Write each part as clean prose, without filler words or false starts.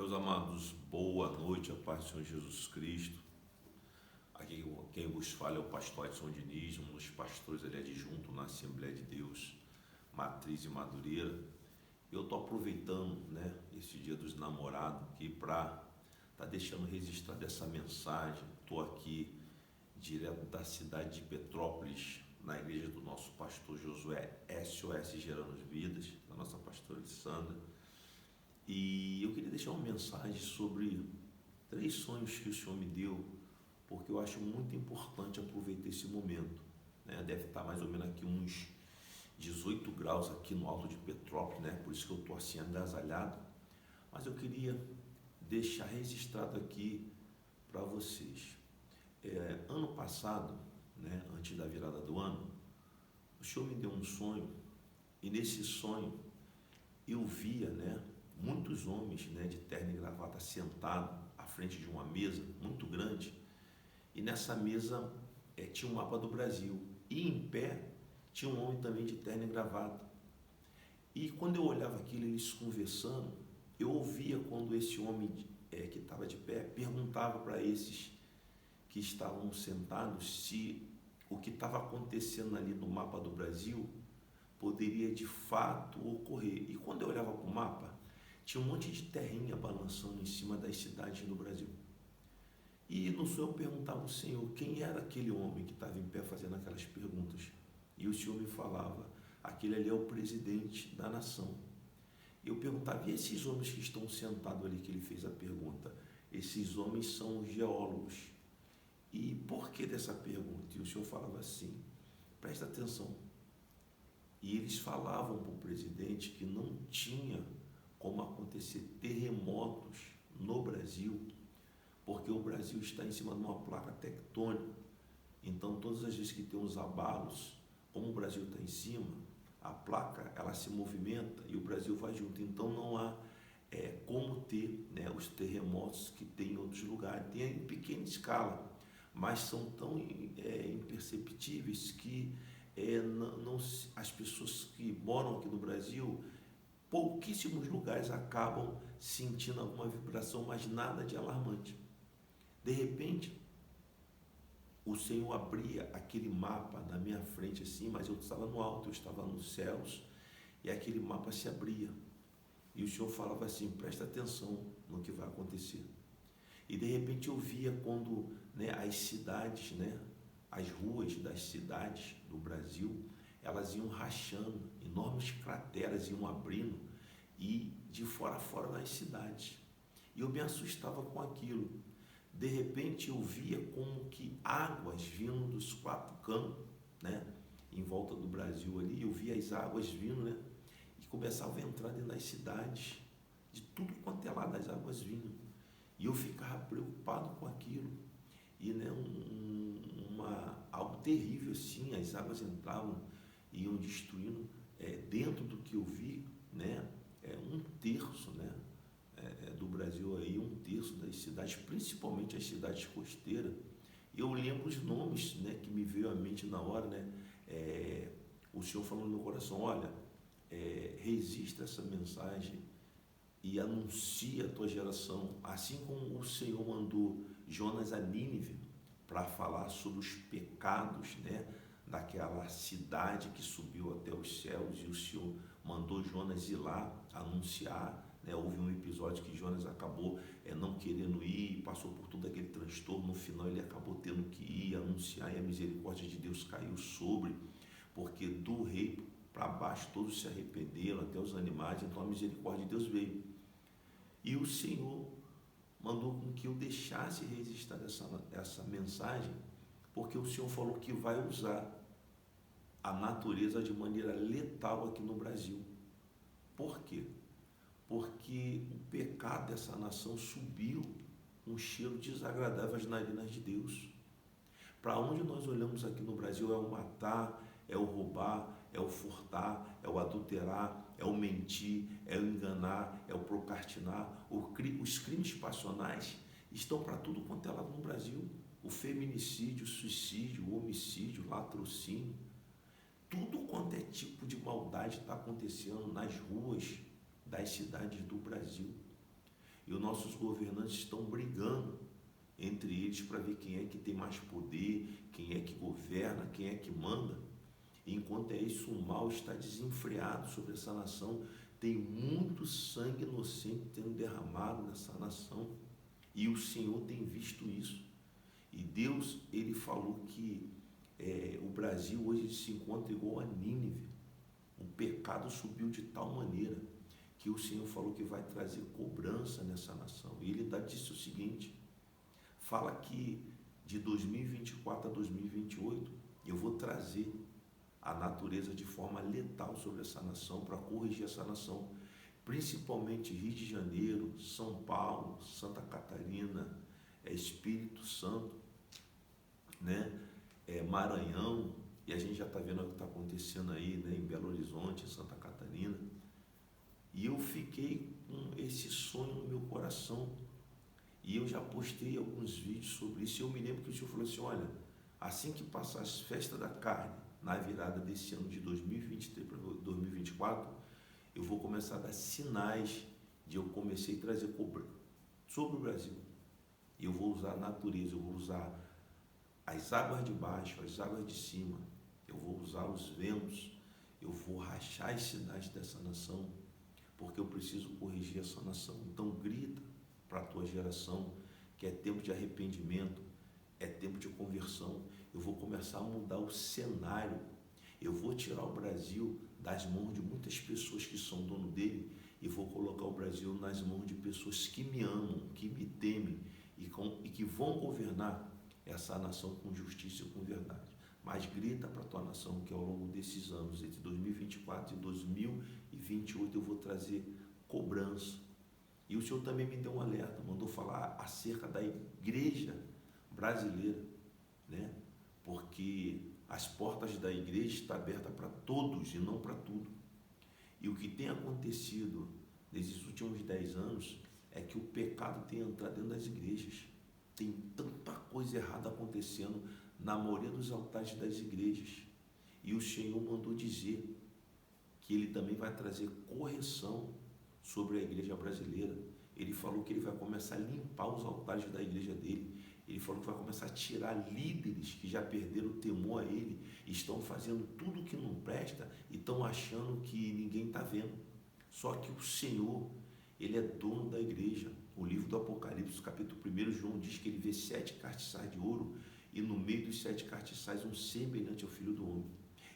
Meus amados, boa noite, a paz do Senhor Jesus Cristo. Aqui quem vos fala é o pastor Edson Diniz, um dos pastores ali adjunto na Assembleia de Deus, Matriz e Madureira. Eu estou aproveitando, esse dia dos namorados aqui para estar deixando registrada essa mensagem. Estou aqui direto da cidade de Petrópolis, na igreja do nosso pastor Josué, SOS Gerando Vidas, da nossa pastora Sandra. E eu queria deixar uma mensagem sobre 3 sonhos que o Senhor me deu, porque eu acho muito importante aproveitar esse momento. Deve estar mais ou menos aqui uns 18 graus aqui no alto de Petrópolis, por isso que eu estou assim agasalhado. Mas eu queria deixar registrado aqui para vocês. Ano passado, antes da virada do ano, o Senhor me deu um sonho, e nesse sonho eu via, muitos homens, de terno e gravata sentados à frente de uma mesa muito grande, e nessa mesa tinha um mapa do Brasil, e em pé tinha um homem também de terno e gravata. E quando eu olhava aquilo, eles conversando, eu ouvia quando esse homem que estava de pé perguntava para esses que estavam sentados se o que estava acontecendo ali no mapa do Brasil poderia de fato ocorrer. E quando eu olhava para o mapa, tinha um monte de terrinha balançando em cima das cidades do Brasil. E no sonho eu perguntava ao Senhor quem era aquele homem que estava em pé fazendo aquelas perguntas. E o Senhor me falava, aquele ali é o presidente da nação. Eu perguntava, e esses homens que estão sentados ali que ele fez a pergunta? Esses homens são os geólogos. E por que dessa pergunta? E o Senhor falava assim, presta atenção. E eles falavam para o presidente que não tinha como acontecer terremotos no Brasil, porque o Brasil está em cima de uma placa tectônica. Então, todas as vezes que tem os abalos, como o Brasil está em cima, a placa ela se movimenta e o Brasil vai junto. Então, não há como ter os terremotos que tem em outros lugares. Tem em pequena escala, mas são tão imperceptíveis que as pessoas que moram aqui no Brasil, pouquíssimos lugares acabam sentindo alguma vibração, mas nada de alarmante. De repente, o Senhor abria aquele mapa na minha frente assim, mas eu estava no alto, eu estava nos céus, e aquele mapa se abria. E o Senhor falava assim, presta atenção no que vai acontecer. E de repente eu via quando as cidades, as ruas das cidades do Brasil, elas iam rachando, enormes crateras iam abrindo, e de fora a fora nas cidades. E eu me assustava com aquilo. De repente eu via como que águas vindo dos 4 cantos, em volta do Brasil ali, eu via as águas vindo, e começavam a entrar dentro das cidades, de tudo quanto é lado as águas vinham. E eu ficava preocupado com aquilo. E algo terrível assim, as águas entravam e iam destruindo, dentro do que eu vi, 1/3, do Brasil aí, 1/3 das cidades, principalmente as cidades costeiras. Eu lembro os nomes, que me veio à mente na hora, o Senhor falou no meu coração, olha, registra essa mensagem e anuncia a tua geração, assim como o Senhor mandou Jonas a Nínive para falar sobre os pecados, daquela cidade que subiu até os céus, e o Senhor mandou Jonas ir lá anunciar. Houve um episódio que Jonas acabou não querendo ir, passou por todo aquele transtorno, no final ele acabou tendo que ir anunciar, e a misericórdia de Deus caiu sobre, porque do rei para baixo todos se arrependeram, até os animais, então a misericórdia de Deus veio. E o Senhor mandou com que eu deixasse registrar essa mensagem, porque o Senhor falou que vai usar a natureza de maneira letal aqui no Brasil. Por quê? Porque o pecado dessa nação subiu um cheiro desagradável às narinas de Deus. Para onde nós olhamos aqui no Brasil é o matar, é o roubar, é o furtar, é o adulterar, é o mentir, é o enganar, é o procrastinar. Os crimes passionais estão para tudo quanto é lado no Brasil. O feminicídio, o suicídio, o homicídio, o latrocínio. Tudo quanto é tipo de maldade está acontecendo nas ruas das cidades do Brasil. e os nossos governantes estão brigando entre eles para ver quem é que tem mais poder, quem é que governa, quem é que manda. E enquanto é isso, o mal está desenfreado sobre essa nação. Tem muito sangue inocente sendo derramado nessa nação, e o Senhor tem visto isso. E Deus, ele falou que o Brasil hoje se encontra igual a Nínive. O pecado subiu de tal maneira que o Senhor falou que vai trazer cobrança nessa nação. E ele disse o seguinte: fala que de 2024 a 2028 eu vou trazer a natureza de forma letal sobre essa nação, para corrigir essa nação, principalmente Rio de Janeiro, São Paulo, Santa Catarina, Espírito Santo, né? Maranhão, e a gente já está vendo o que está acontecendo aí, né? Em Belo Horizonte, Santa Catarina. E eu fiquei com esse sonho no meu coração, e eu já postei alguns vídeos sobre isso. E eu me lembro que o Senhor falou assim: olha, assim que passar as festas da carne, na virada desse ano de 2023 para 2024, eu vou começar a dar sinais de eu comecei a trazer cobrança sobre o Brasil. Eu vou usar a natureza, eu vou usar as águas de baixo, as águas de cima, eu vou usar os ventos, eu vou rachar as cidades dessa nação, porque eu preciso corrigir essa nação. Então grita para a tua geração que é tempo de arrependimento, é tempo de conversão. Eu vou começar a mudar o cenário. Eu vou tirar o Brasil das mãos de muitas pessoas que são dono dele e vou colocar o Brasil nas mãos de pessoas que me amam, que me temem e que vão governar essa nação com justiça e com verdade. Mas grita para a tua nação que ao longo desses anos, entre 2024 e 2028, eu vou trazer cobrança. E o Senhor também me deu um alerta, mandou falar acerca da igreja brasileira, né? Porque as portas da igreja estão abertas para todos e não para tudo. E o que tem acontecido nesses últimos 10 anos é que o pecado tem entrado dentro das igrejas. Tem tanta coisa errada acontecendo na maioria dos altares das igrejas. E o Senhor mandou dizer que Ele também vai trazer correção sobre a igreja brasileira. Ele falou que Ele vai começar a limpar os altares da igreja dele. Ele falou que vai começar a tirar líderes que já perderam o temor a Ele, estão fazendo tudo que não presta e estão achando que ninguém está vendo. Só que o Senhor, Ele é dono da igreja. O livro do Apocalipse, capítulo 1, João diz que ele vê 7 castiçais de ouro e no meio dos 7 castiçais um semelhante ao Filho do Homem.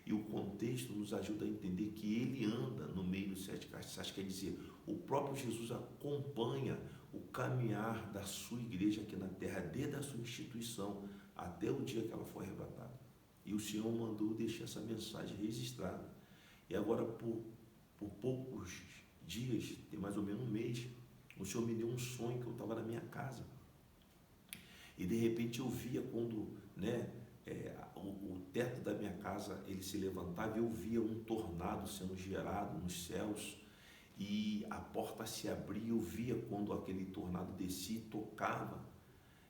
E o contexto nos ajuda a entender que ele anda no meio dos 7 castiçais, quer dizer, o próprio Jesus acompanha o caminhar da sua igreja aqui na terra, desde a sua instituição até o dia que ela foi arrebatada. E o Senhor mandou deixar essa mensagem registrada. E agora, por poucos dias, tem mais ou menos um mês, o Senhor me deu um sonho que eu estava na minha casa. E de repente eu via quando, o teto da minha casa ele se levantava, e eu via um tornado sendo gerado nos céus, e a porta se abria, eu via quando aquele tornado descia e tocava,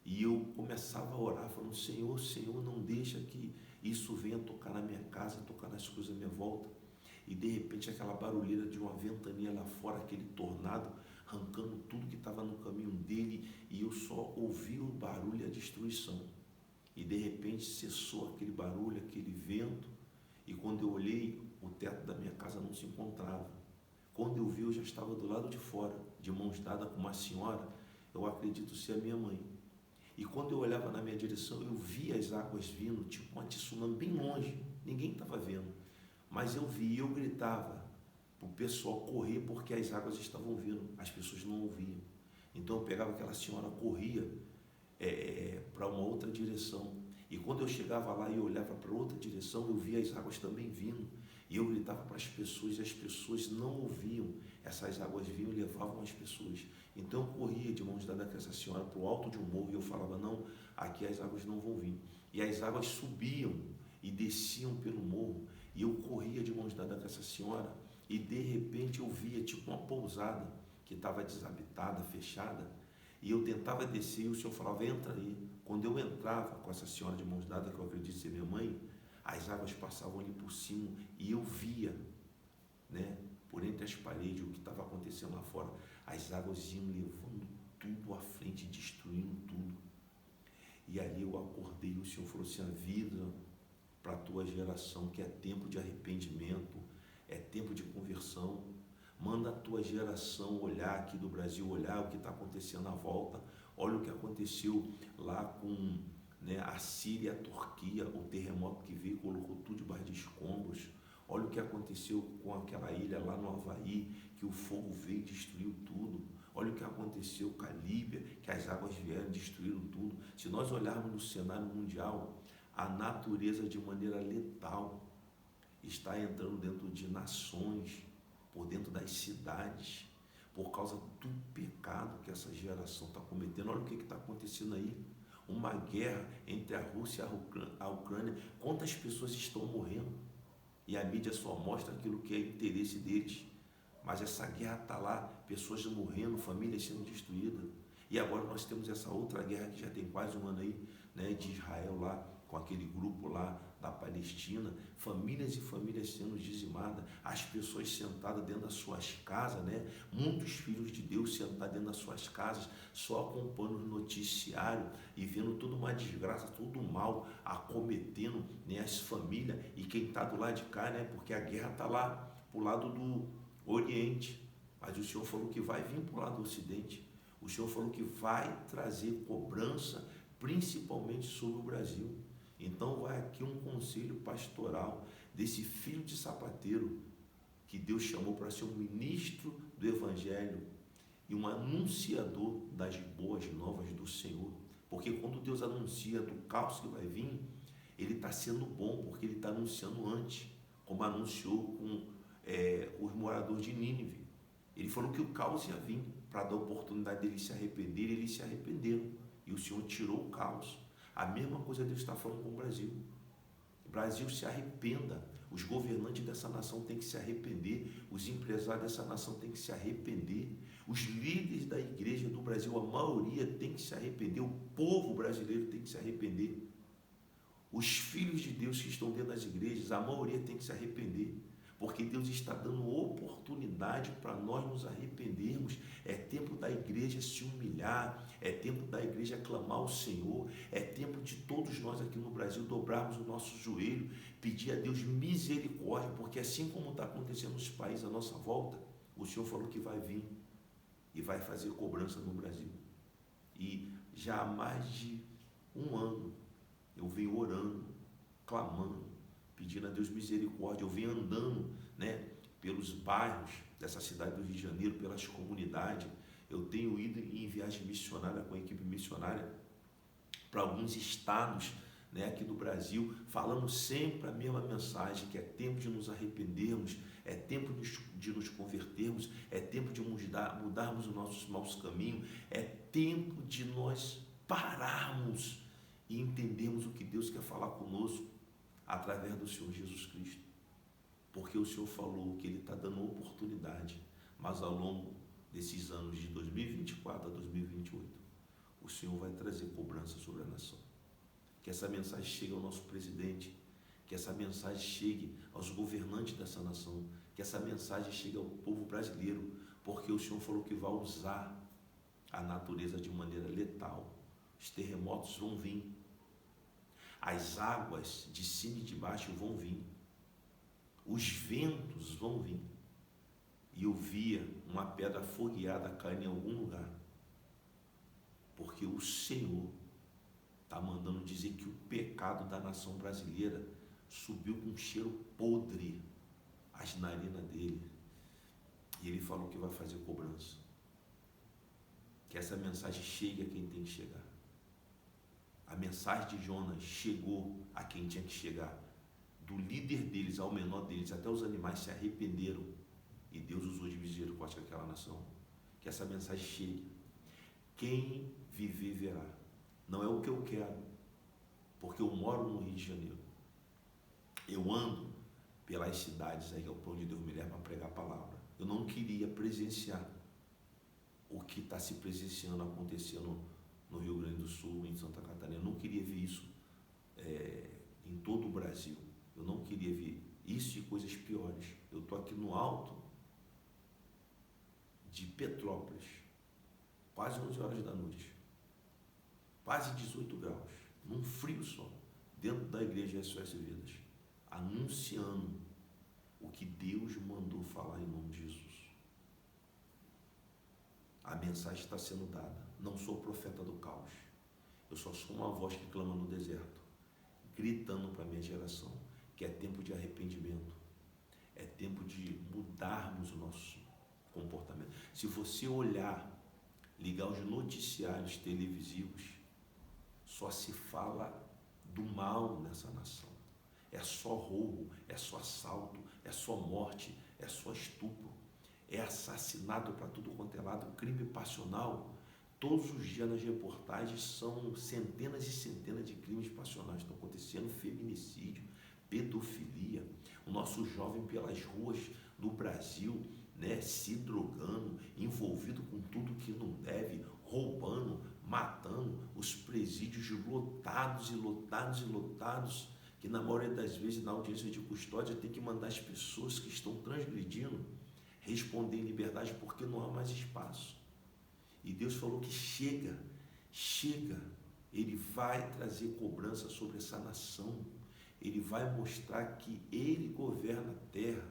e eu começava a orar, falando: Senhor, Senhor, não deixa que isso venha tocar na minha casa, tocar nas coisas à minha volta. E de repente aquela barulheira de uma ventania lá fora, aquele tornado arrancando tudo que estava no caminho dele, e eu só ouvi o barulho e a destruição. E de repente cessou aquele barulho, aquele vento, e quando eu olhei, o teto da minha casa não se encontrava. Quando eu vi, eu já estava do lado de fora, de mãos dadas com uma senhora, eu acredito ser a minha mãe. E quando eu olhava na minha direção, eu via as águas vindo, tipo uma tsunami, bem longe, ninguém estava vendo. Mas eu vi e eu gritava para o pessoal correr, porque as águas estavam vindo, as pessoas não ouviam. Então eu pegava aquela senhora, corria para uma outra direção. E quando eu chegava lá e olhava para outra direção, eu via as águas também vindo. E eu gritava para as pessoas, e as pessoas não ouviam. Essas águas vinham e levavam as pessoas. Então eu corria de mãos dadas com essa senhora para o alto de um morro, e eu falava: não, aqui as águas não vão vir. E as águas subiam e desciam pelo morro, e eu corria de mãos dadas com essa senhora, e de repente eu via tipo uma pousada que estava desabitada, fechada, e eu tentava descer, e o Senhor falava: entra aí. Quando eu entrava com essa senhora de mãos dadas, que eu acredito ser minha mãe, as águas passavam ali por cima, e eu via, por entre as paredes, o que estava acontecendo lá fora. As águas iam levando tudo à frente, destruindo tudo. E ali eu acordei e o Senhor falou assim: avisa para a tua geração que é tempo de arrependimento, é tempo de conversão. Manda a tua geração olhar aqui do Brasil, olhar o que está acontecendo à volta. Olha o que aconteceu lá com, né, a Síria e a Turquia, o terremoto que veio, colocou tudo debaixo de escombros. Olha o que aconteceu com aquela ilha lá no Havaí, que o fogo veio e destruiu tudo. Olha o que aconteceu com a Líbia, que as águas vieram e destruíram tudo. Se nós olharmos no cenário mundial, a natureza de maneira letal está entrando dentro de nações, por dentro das cidades, por causa do pecado que essa geração está cometendo. Olha o que está acontecendo aí. Uma guerra entre a Rússia e a Ucrânia. Quantas pessoas estão morrendo? E a mídia só mostra aquilo que é interesse deles. Mas essa guerra está lá, pessoas morrendo, famílias sendo destruídas. E agora nós temos essa outra guerra que já tem quase um ano aí, né, de Israel lá, com aquele grupo lá da Palestina, famílias e famílias sendo dizimadas, as pessoas sentadas dentro das suas casas, né? Muitos filhos de Deus sentados dentro das suas casas, só acompanhando o noticiário e vendo toda uma desgraça, todo o mal acometendo, né, as famílias e quem está do lado de cá, né? Porque a guerra está lá para o lado do Oriente, mas o Senhor falou que vai vir para o lado do Ocidente. O Senhor falou que vai trazer cobrança, principalmente sobre o Brasil. Então vai aqui um conselho pastoral desse filho de sapateiro que Deus chamou para ser um ministro do Evangelho e um anunciador das boas novas do Senhor. Porque quando Deus anuncia do caos que vai vir, Ele está sendo bom, porque Ele está anunciando antes, como anunciou com os moradores de Nínive. Ele falou que o caos ia vir para dar oportunidade deles se arrependerem, eles se arrependeram. E o Senhor tirou o caos. A mesma coisa Deus está falando com o Brasil. O Brasil se arrependa. Os governantes dessa nação têm que se arrepender. Os empresários dessa nação têm que se arrepender. Os líderes da igreja do Brasil, a maioria tem que se arrepender. O povo brasileiro tem que se arrepender. Os filhos de Deus que estão dentro das igrejas, a maioria tem que se arrepender. Porque Deus está dando oportunidade para nós nos arrependermos. É tempo da igreja se humilhar, é tempo da igreja clamar ao Senhor, é tempo de todos nós aqui no Brasil dobrarmos o nosso joelho, pedir a Deus misericórdia, porque assim como está acontecendo nos países à nossa volta, o Senhor falou que vai vir e vai fazer cobrança no Brasil. E já há mais de um ano eu venho orando, clamando, pedindo a Deus misericórdia. Eu venho andando, né, pelos bairros dessa cidade do Rio de Janeiro, pelas comunidades. Eu tenho ido em viagem missionária com a equipe missionária para alguns estados, né, aqui do Brasil, falando sempre a mesma mensagem, que é tempo de nos arrependermos, é tempo de nos convertermos, é tempo de mudarmos os nossos maus caminhos, é tempo de nós pararmos e entendermos o que Deus quer falar conosco através do Senhor Jesus Cristo. Porque o Senhor falou que Ele está dando oportunidade, mas ao longo desses anos de 2024 a 2028, o Senhor vai trazer cobrança sobre a nação. Que essa mensagem chegue ao nosso presidente, que essa mensagem chegue aos governantes dessa nação, que essa mensagem chegue ao povo brasileiro, porque o Senhor falou que vai usar a natureza de maneira letal. Os terremotos vão vir, as águas de cima e de baixo vão vir, os ventos vão vir. E eu via uma pedra afogueada caindo em algum lugar, porque o Senhor está mandando dizer que o pecado da nação brasileira subiu com um cheiro podre às narinas dele, e ele falou que vai fazer cobrança. Que essa mensagem chegue a quem tem que chegar. A mensagem de Jonas chegou a quem tinha que chegar. Do líder deles ao menor deles, até os animais se arrependeram. E Deus usou de misericórdia com aquela nação. Que essa mensagem chegue. Quem viver, verá. Não é o que eu quero, porque eu moro no Rio de Janeiro. Eu ando pelas cidades aí, que é para onde Deus me leva para pregar a palavra. Eu não queria presenciar o que está se presenciando, acontecendo no Rio Grande do Sul, em Santa Catarina. Eu não queria ver isso em todo o Brasil. Eu não queria ver isso e coisas piores. Eu estou aqui no alto de Petrópolis, quase 11 horas da noite, quase 18 graus, num frio só, dentro da igreja SOS Vidas, anunciando o que Deus mandou falar em nome de Jesus. A mensagem está sendo dada. Não sou o profeta do caos. Eu só sou uma voz que clama no deserto, gritando para a minha geração que é tempo de arrependimento, é tempo de mudarmos o nosso comportamento. Se você olhar, ligar os noticiários televisivos, só se fala do mal nessa nação. É só roubo, é só assalto, é só morte, é só estupro, é assassinato para tudo quanto é lado, crime passional. Todos os dias nas reportagens são centenas e centenas de crimes passionais que estão acontecendo, feminicídio, pedofilia, o nosso jovem pelas ruas do Brasil, né, se drogando, envolvido com tudo que não deve, roubando, matando, os presídios lotados e lotados e lotados, que na maioria das vezes na audiência de custódia tem que mandar as pessoas que estão transgredindo responder em liberdade porque não há mais espaço. E Deus falou que chega, Ele vai trazer cobrança sobre essa nação, Ele vai mostrar que Ele governa a terra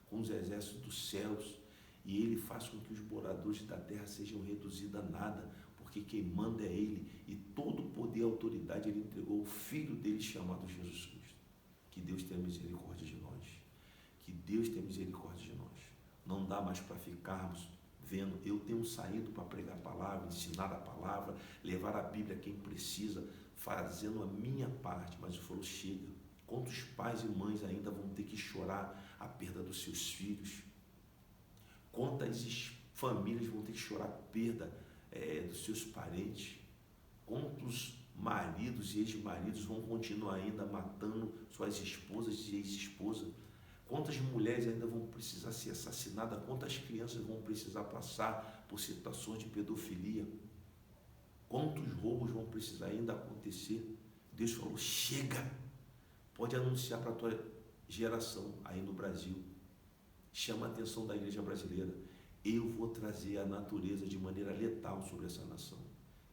com os exércitos dos céus e Ele faz com que os moradores da terra sejam reduzidos a nada, porque quem manda é Ele e todo o poder e autoridade Ele entregou ao Filho dele chamado Jesus Cristo. Que Deus tenha misericórdia de nós, que Deus tenha misericórdia de nós. Não dá mais para ficarmos vendo. Eu tenho saído para pregar a palavra, ensinar a palavra, levar a Bíblia a quem precisa, fazendo a minha parte, mas eu falo, chega. Quantos pais e mães ainda vão ter que chorar a perda dos seus filhos? Quantas famílias vão ter que chorar a perda dos seus parentes? Quantos maridos e ex-maridos vão continuar ainda matando suas esposas e ex-esposas? Quantas mulheres ainda vão precisar ser assassinadas? Quantas crianças vão precisar passar por situações de pedofilia? Quantos roubos vão precisar ainda acontecer? Deus falou, chega! Pode anunciar para a tua geração aí no Brasil. Chama a atenção da igreja brasileira. Eu vou trazer a natureza de maneira letal sobre essa nação.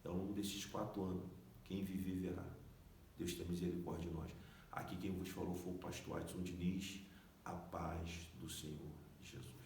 Ao longo desses 4 anos, quem viver verá. Deus tenha misericórdia de nós. Aqui quem vos falou foi o pastor Adson Diniz. A paz do Senhor Jesus.